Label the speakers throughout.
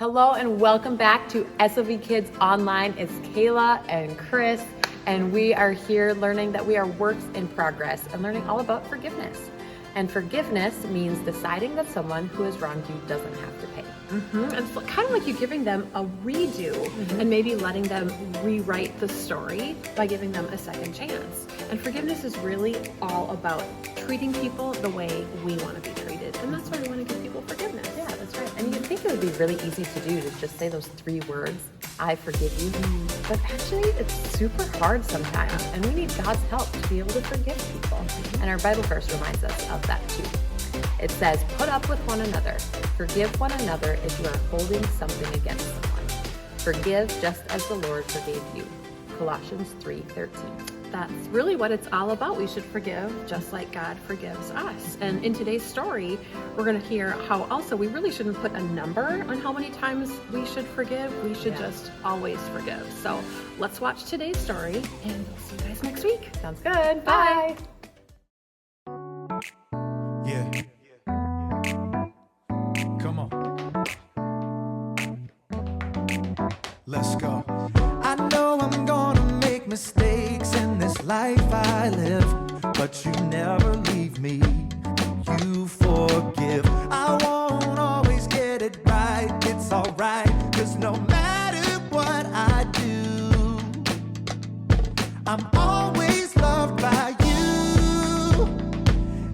Speaker 1: Hello and welcome back to sovKids Online. It's Kayla and Chris, and we are here learning that we are works in progress and learning all about forgiveness. And forgiveness means deciding that someone who has wronged you doesn't have to pay. It's kind of like you giving them a redo and maybe letting them rewrite the story by giving them a second chance. And forgiveness is really all about treating people the way we want to be treated. And that's why we want to give people forgiveness. Yeah, that's right. And you'd think it would be really easy to do to just say those 3 words, I forgive you. But actually, it's super hard sometimes. And we need God's help to be able to forgive people. And our Bible verse reminds us of that too. It says, put up with one another. Forgive one another if you are holding something against someone. Forgive just as the Lord forgave you. Colossians 3:13. That's really what it's all about. We should forgive just like God forgives us. And in today's story, we're going to hear how also we really shouldn't put a number on how many times we should forgive. We should just always forgive. So let's watch today's story and we'll see you guys next week. Sounds good. Bye.
Speaker 2: Yeah. Come on. Let's go. I know I'm gonna make mistakes in this life I live, but you never leave me. You forgive. I won't always get it right. It's alright, 'cause no matter what I do, I'm always loved by you.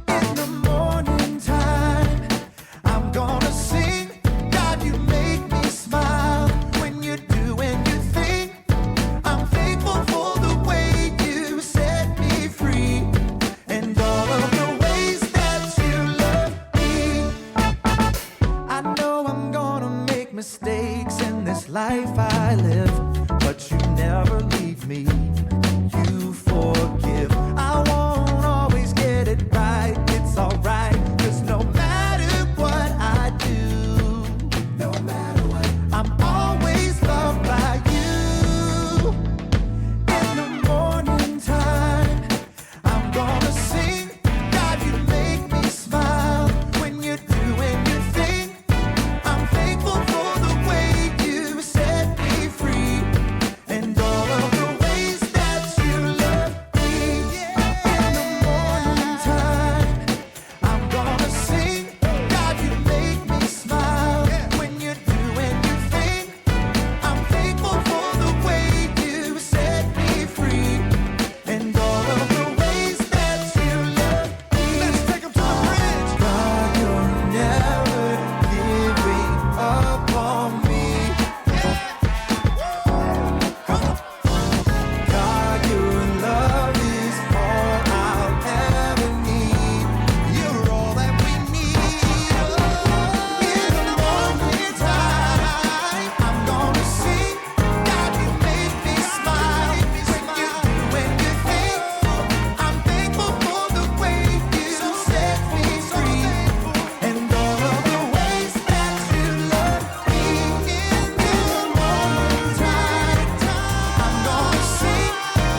Speaker 2: In the morning time, I'm gonna sing. God, you make me smile when you're doing your thing. I'm thankful for the way you set me free and all of the ways that you love me. I know I'm gonna make mistakes in this life I live, but you never leave me. You forgive. I won't always get it right. It's alright, 'cause no matter what I do, no matter what, I'm always loved by you. In the morning time, I'm gonna sing. God, you make me smile when you're doing your thing. I'm thankful for the way you set me free and all of the ways that you love me. In the morning time, I'm gonna sing. God, you make me smile when you're doing your thing. I'm thankful for the way you set me free and all of the ways that you love me. Let's take 'em to the bridge. God, you're never giving up on me. God, your love is all I'll ever need. You're all that we need. In the morning time, I'm gonna sing. God, you make me smile when you're doing your thing. I'm thankful for the way you set me free and all of the ways that you love me. In the morning time, I'm gonna sing.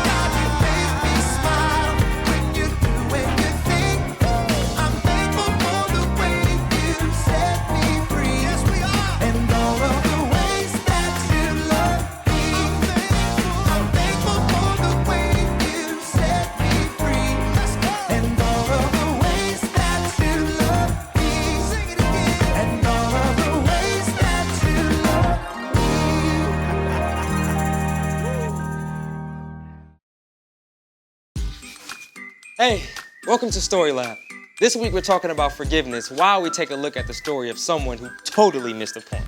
Speaker 2: God, you make me smile when you're doing your thing. I'm thankful for the way you set me free. Yes, we are. And all of the ways that you love me. I'm thankful for the way you set me free. And all of the ways that you love me. Sing it again. And all of the ways that you love me.
Speaker 3: Hey, welcome to Story Lab. This week we're talking about forgiveness while we take a look at the story of someone who totally missed the point.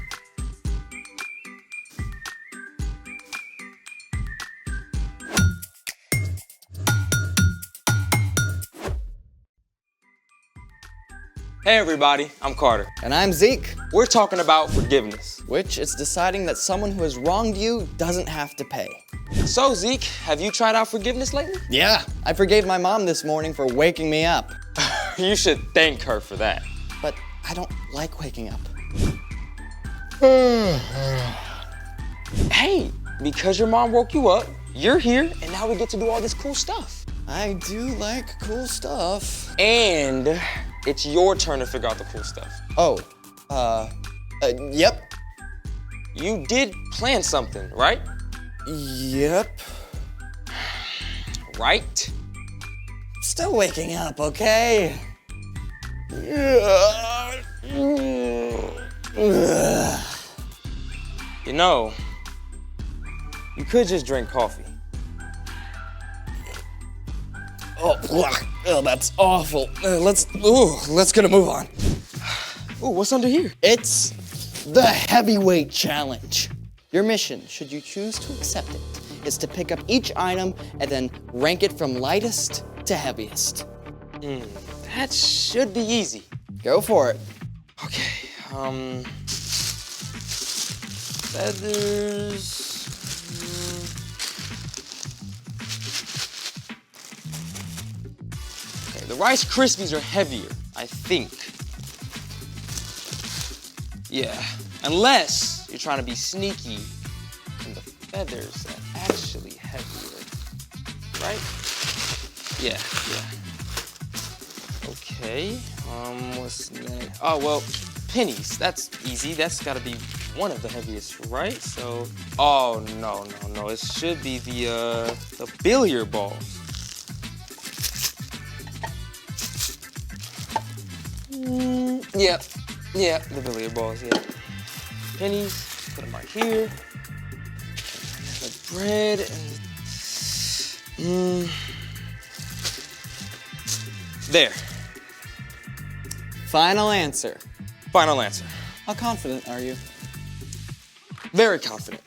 Speaker 3: Hey everybody, I'm Carter.
Speaker 4: And I'm Zeke,
Speaker 3: We're talking about forgiveness.
Speaker 4: which is deciding that someone who has wronged you doesn't have to pay.
Speaker 3: So Zeke, have you tried out forgiveness lately?
Speaker 4: Yeah, I forgave my mom this morning for waking me up.
Speaker 3: You should thank her for that.
Speaker 4: But I don't like waking up.
Speaker 3: Hey, because your mom woke you up, you're here, and now we get to do all this cool stuff.
Speaker 4: I do like cool stuff.
Speaker 3: And it's your turn to figure out the cool stuff.
Speaker 4: Oh, yep.
Speaker 3: you did plan something, right?
Speaker 4: Yep.
Speaker 3: Right?
Speaker 4: Still waking up, okay?
Speaker 3: You know, you could just drink coffee.
Speaker 4: Oh, that's awful. Let's get a move on.
Speaker 3: Ooh, what's under here?
Speaker 4: It's the heavyweight challenge. Your mission, should you choose to accept it, is to pick up each item and then rank it from lightest to heaviest.
Speaker 3: That should be easy.
Speaker 4: Go for it.
Speaker 3: Okay, feathers. Okay, the Rice Krispies are heavier, I think. Yeah, unless you're trying to be sneaky and the feathers are actually heavier, right? Yeah. Okay, what's next? Oh, well, pennies, that's easy. That's gotta be one of the heaviest, right? So, oh, no, it should be the billiard balls. Yep, the billiard balls, yeah. Pennies, put them right here. The bread and there.
Speaker 4: Final answer.
Speaker 3: Final answer.
Speaker 4: How confident are you?
Speaker 3: Very confident.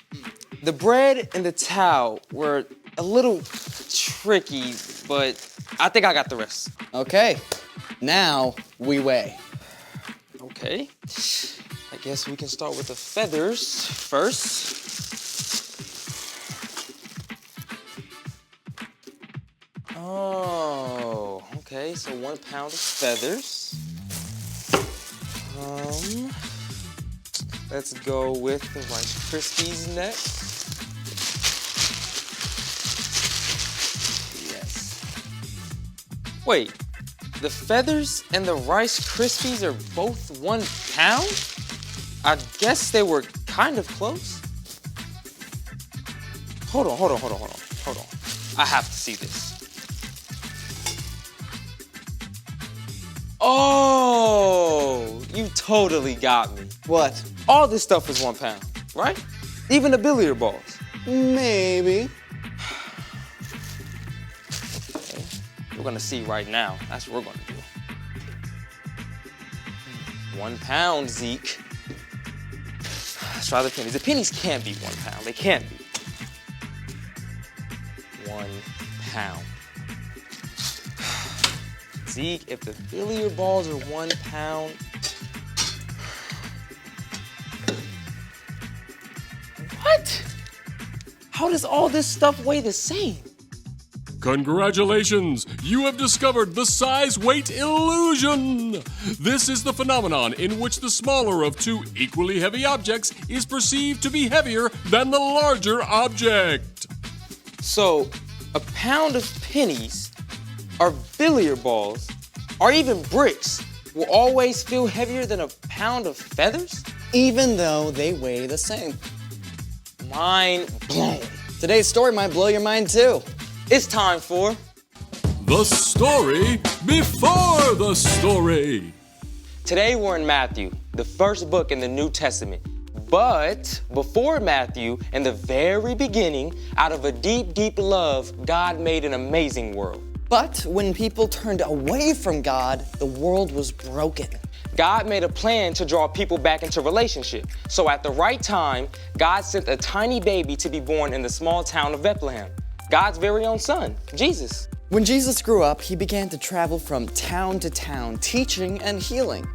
Speaker 3: The bread and the towel were a little tricky, but I think I got the rest.
Speaker 4: Okay, now we weigh.
Speaker 3: Okay. I guess we can start with the feathers first. Oh, okay, so 1 pound of feathers. Let's go with the Rice Krispies next. Yes. Wait, the feathers and the Rice Krispies are both 1 pound? I guess they were kind of close. Hold on. I have to see this. Oh, you totally got me.
Speaker 4: What?
Speaker 3: All this stuff is 1 pound, right? Even the billiard balls.
Speaker 4: Maybe.
Speaker 3: Okay. We're gonna see right now. That's what we're gonna do. 1 pound, Zeke. Let's try the pennies. The pennies can't be 1 pound. They can't be. 1 pound. Zeke, if the billiard balls are 1 pound, what? How does all this stuff weigh the same?
Speaker 5: Congratulations! You have discovered the size-weight illusion! This is the phenomenon in which the smaller of two equally heavy objects is perceived to be heavier than the larger object.
Speaker 3: So, a pound of pennies, or billiard balls, or even bricks will always feel heavier than a pound of feathers?
Speaker 4: Even though they weigh the same.
Speaker 3: Mind blown.
Speaker 4: Today's story might blow your mind too.
Speaker 3: It's time for
Speaker 5: The story before the story.
Speaker 3: Today we're in Matthew, the first book in the New Testament. But before Matthew, in the very beginning, out of a deep, deep love, God made an amazing world.
Speaker 4: But when people turned away from God, the world was broken.
Speaker 3: God made a plan to draw people back into relationship. So at the right time, God sent a tiny baby to be born in the small town of Bethlehem. God's very own son, Jesus.
Speaker 4: When Jesus grew up, he began to travel from town to town, teaching and healing.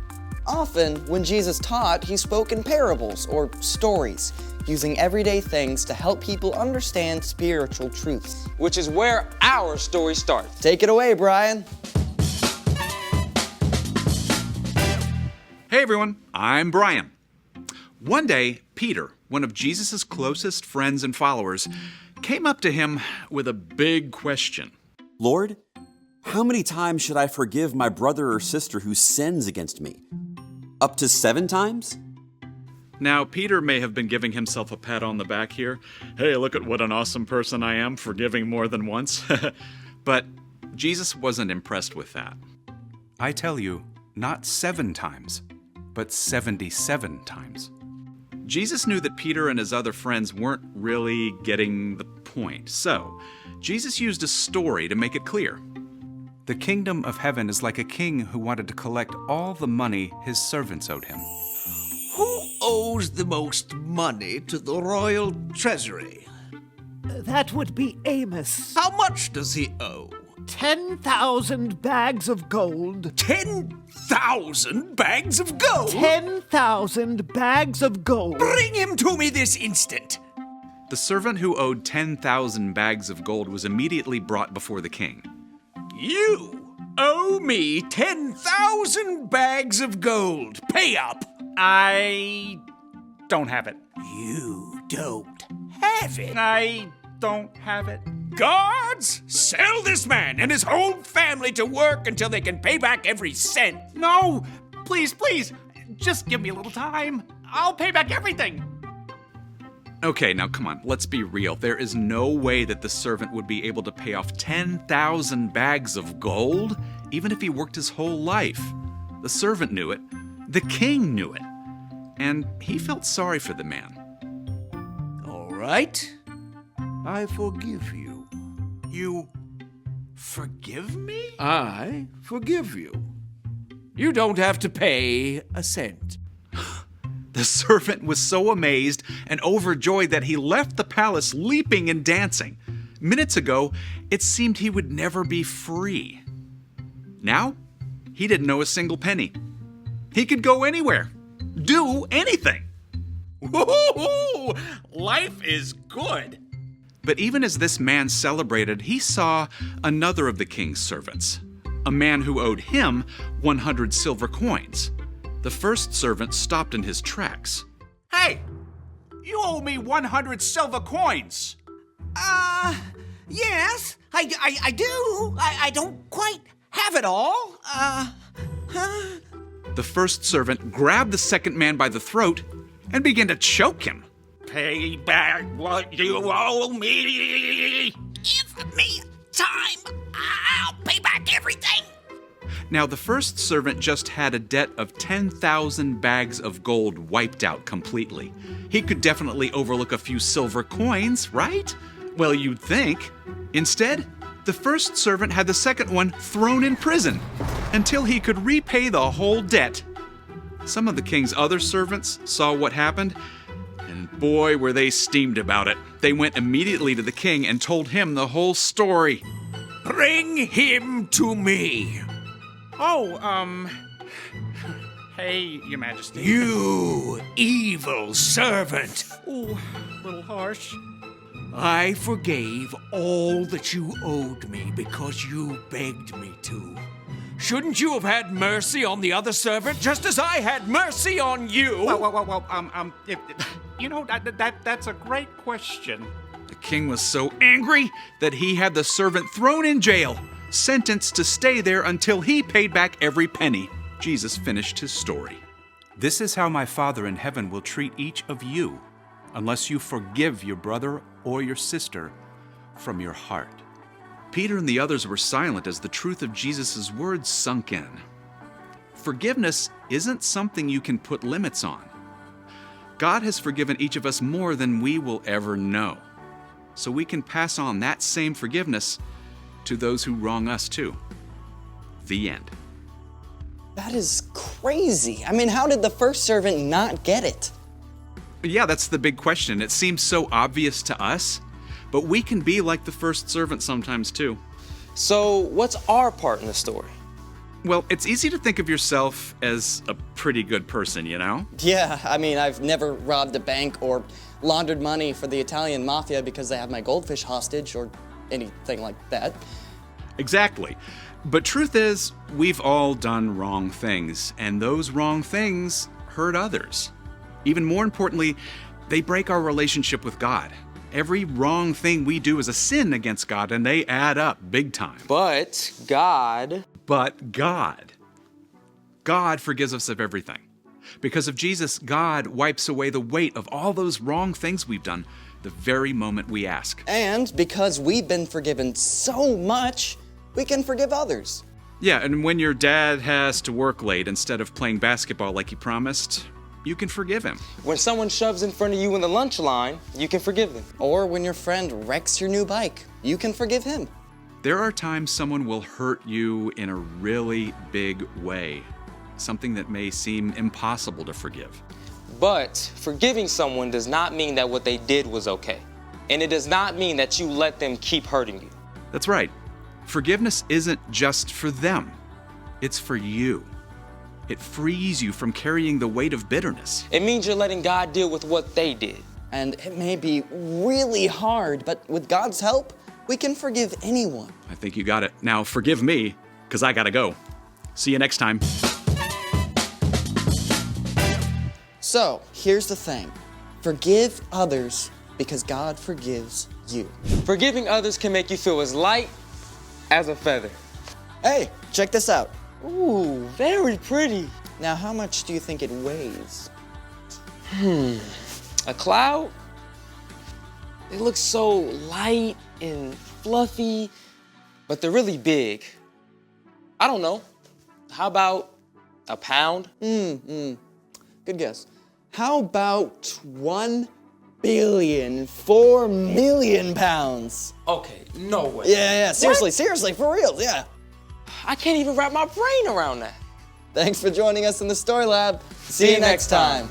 Speaker 4: Often, when Jesus taught, he spoke in parables or stories, using everyday things to help people understand spiritual truths.
Speaker 3: Which is where our story starts.
Speaker 4: Take it away, Brian.
Speaker 6: Hey everyone, I'm Brian. One day, Peter, one of Jesus' closest friends and followers, came up to him with a big question.
Speaker 7: Lord, how many times should I forgive my brother or sister who sins against me? Up to 7 times?
Speaker 6: Now, Peter may have been giving himself a pat on the back here. Hey, look at what an awesome person I am for giving more than once. But Jesus wasn't impressed with that.
Speaker 8: I tell you, not 7 times, but 77 times.
Speaker 6: Jesus knew that Peter and his other friends weren't really getting the point. So, Jesus used a story to make it clear.
Speaker 8: The kingdom of heaven is like a king who wanted to collect all the money his servants owed him.
Speaker 9: Who owes the most money to the royal treasury?
Speaker 10: That would be Amos.
Speaker 9: How much does he owe?
Speaker 10: 10,000 bags of gold.
Speaker 9: 10,000 bags of gold?
Speaker 10: 10,000 bags of gold.
Speaker 9: Bring him to me this instant.
Speaker 6: The servant who owed 10,000 bags of gold was immediately brought before the king.
Speaker 9: You owe me 10,000 bags of gold. Pay up.
Speaker 8: I don't have it.
Speaker 9: You don't have it.
Speaker 8: I don't have it.
Speaker 9: Guards, sell this man and his whole family to work until they can pay back every cent.
Speaker 8: No! Please, please, just give me a little time. I'll pay back everything.
Speaker 6: Okay, now come on, let's be real. There is no way that the servant would be able to pay off 10,000 bags of gold, even if he worked his whole life. The servant knew it. The king knew it. And he felt sorry for the man.
Speaker 9: All right. I forgive you.
Speaker 8: You forgive me?
Speaker 9: I forgive you. You don't have to pay a cent.
Speaker 6: The servant was so amazed and overjoyed that he left the palace leaping and dancing. Minutes ago, it seemed he would never be free. Now, he didn't owe a single penny. He could go anywhere, do anything.
Speaker 9: Woo-hoo-hoo! Life is good.
Speaker 6: But even as this man celebrated, he saw another of the king's servants, a man who owed him 100 silver coins. The first servant stopped in his tracks.
Speaker 8: Hey! You owe me 100 silver coins.
Speaker 9: Yes, I do. I don't quite have it all.
Speaker 6: The first servant grabbed the second man by the throat and began to choke him.
Speaker 9: Pay back what you owe me. Give me time. I'll pay back everything.
Speaker 6: Now, the first servant just had a debt of 10,000 bags of gold wiped out completely. He could definitely overlook a few silver coins, right? Well, you'd think. Instead, the first servant had the second one thrown in prison until he could repay the whole debt. Some of the king's other servants saw what happened, and boy, were they steamed about it. They went immediately to the king and told him the whole story.
Speaker 9: Bring him to me.
Speaker 8: Hey, Your Majesty.
Speaker 9: You evil servant.
Speaker 8: Ooh, a little harsh.
Speaker 9: I forgave all that you owed me because you begged me to. Shouldn't you have had mercy on the other servant just as I had mercy on you?
Speaker 8: That's a great question.
Speaker 6: The king was so angry that he had the servant thrown in jail, sentenced to stay there until he paid back every penny. Jesus finished his story.
Speaker 8: This is how my Father in heaven will treat each of you, unless you forgive your brother or your sister from your heart.
Speaker 6: Peter and the others were silent as the truth of Jesus' words sunk in. Forgiveness isn't something you can put limits on. God has forgiven each of us more than we will ever know. So we can pass on that same forgiveness to those who wrong us too. The end.
Speaker 4: That is crazy. I mean, how did the first servant not get it?
Speaker 6: Yeah, that's the big question. It seems so obvious to us, but we can be like the first servant sometimes too.
Speaker 3: So, what's our part in the story?
Speaker 6: Well, it's easy to think of yourself as a pretty good person, you know?
Speaker 4: Yeah, I mean, I've never robbed a bank or laundered money for the Italian mafia because they have my goldfish hostage or anything like that.
Speaker 6: Exactly. But truth is, we've all done wrong things, and those wrong things hurt others. Even more importantly, they break our relationship with God. Every wrong thing we do is a sin against God, and they add up big time.
Speaker 3: But God
Speaker 6: God forgives us of everything. Because of Jesus, God wipes away the weight of all those wrong things we've done the very moment we ask.
Speaker 4: And because we've been forgiven so much, we can forgive others.
Speaker 6: Yeah, and when your dad has to work late instead of playing basketball like he promised, you can forgive him.
Speaker 3: When someone shoves in front of you in the lunch line, you can forgive them.
Speaker 4: Or when your friend wrecks your new bike, you can forgive him.
Speaker 6: There are times someone will hurt you in a really big way, something that may seem impossible to forgive.
Speaker 3: But forgiving someone does not mean that what they did was okay. And it does not mean that you let them keep hurting you.
Speaker 6: That's right. Forgiveness isn't just for them, it's for you. It frees you from carrying the weight of bitterness.
Speaker 3: It means you're letting God deal with what they did.
Speaker 4: And it may be really hard, but with God's help, we can forgive anyone.
Speaker 6: I think you got it. Now forgive me, because I gotta go. See you next time.
Speaker 4: So, here's the thing. Forgive others because God forgives you.
Speaker 3: Forgiving others can make you feel as light as a feather.
Speaker 4: Hey, check this out.
Speaker 3: Ooh, very pretty.
Speaker 4: Now, how much do you think it weighs?
Speaker 3: A cloud? They look so light and fluffy, but they're really big. I don't know. How about a pound?
Speaker 4: Good guess. How about 1,000,000,004,000,000 pounds?
Speaker 3: Okay, no way.
Speaker 4: Yeah, seriously, for real, yeah.
Speaker 3: I can't even wrap my brain around that.
Speaker 4: Thanks for joining us in the Story Lab. See you next time.